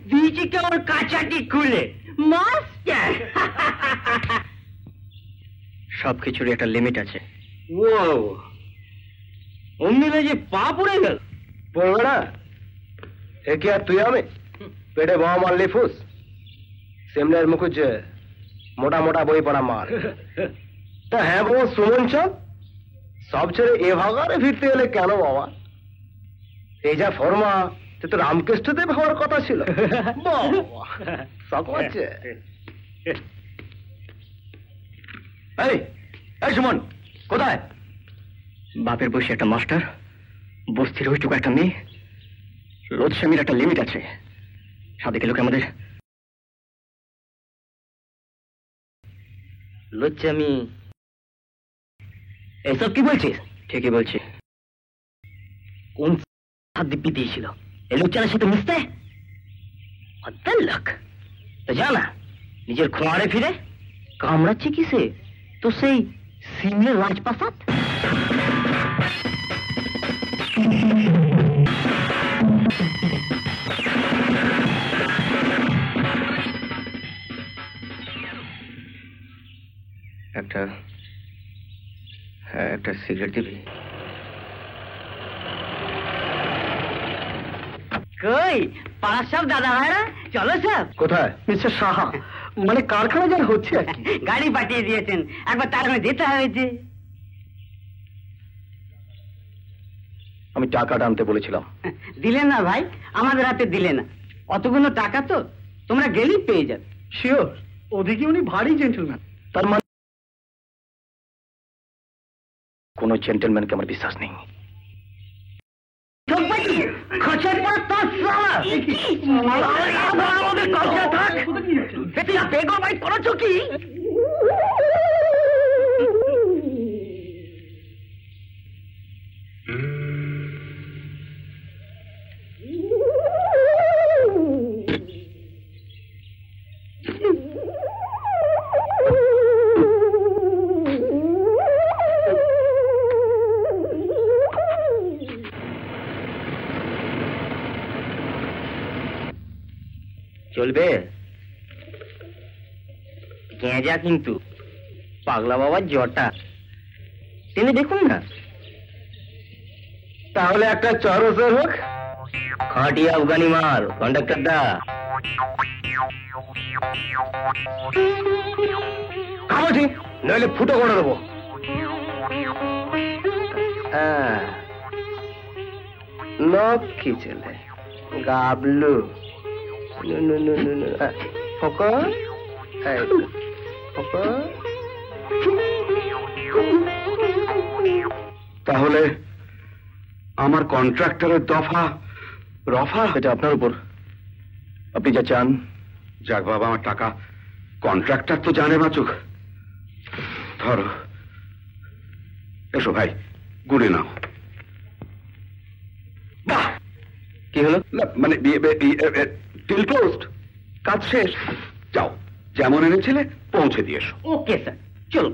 দিয়েছি কেমন কাঁচাটি খুলে মাস্টার। সবকিছুর একটা লিমিট আছে। ও অমনি যে পা পড়ে গেল। পড়বে না এ কি আর তুই আমি পেটে বাবা মারলি ফুস সিমলের মুখুজ মোটা মোটা বই পড়া মার। তা হ্যাঁ বাবা সুমন চাঁদ সব ছেড়ে এ ভাগারে ফিরতে গেলে কেন বাবা? এই যা ফর্মা সে তো রামকৃষ্ণদেব হওয়ার কথা ছিল। শখ হচ্ছে। এই সুমন কোথায়? বাপের বসে একটা মাস্টার, বস্তির ওইটুকু একটা মেয়ে, লোদস্বামীর একটা লিমিট আছে। সাদিকে লোকে আমাদের লোচ্চামি এইসব কি বলছিস? ঠিকই বলছি। কোন দিব্যি দিয়েছিল এই লোচ্চারের সাথে মিশতে? লোক তো জানা নিজের খোঁয়ারে ফিরে কামড়াচ্ছে কিসে? তো সেই সিমলের রাজপ্রাসাদ। একটা সিগারেট দিবি? কই পাড়ার সব দাদা ভাইরা চলো সব। কোথায়? মিস্টার সাহা, মানে কারখানা যার হচ্ছে আর কি। গাড়ি পাঠিয়ে দিয়েছেন, একবার তার যেতে হয়েছে। আমি টাকাটা আনতে বলেছিলাম। দিলে না ভাই, আমাদের হাতে দিলে না। অতগুলো টাকা তো তোমরা গেলেই পেয়ে যাবে। শিওর? ওদিকে উনি ভারী জেন্টলম্যান। তার মানে কোনো জেন্টলম্যানকে আমার বিশ্বাস নেই। চলবে গেঁজা কিন্তু পাগলা বাবার জ্বরটা টেনে দেখুন না। তাহলে একটা চরসের হোক। খাটি আফগানি মাল কন্ডাক্টর দা। খাবছি নইলে ফুটো করে দেবো। লক্ষ্মী ছেলে গাবলু তাহলে আমার কন্ট্রাক্টরের দফা রফা এটা আপনার উপর। আপনি যা চান। যাক বাবা, আমার টাকা কন্ট্রাক্টর তো জানে বাচুক। ধরো, এসো ভাই, গুনে নাও। বাহ, কি হলো? মানে টিল ক্লোজড, কাজ শেষ। যাও, যেমন এনেছিলে পৌঁছে দিয়ে এসো। ওকে স্যার, চলো।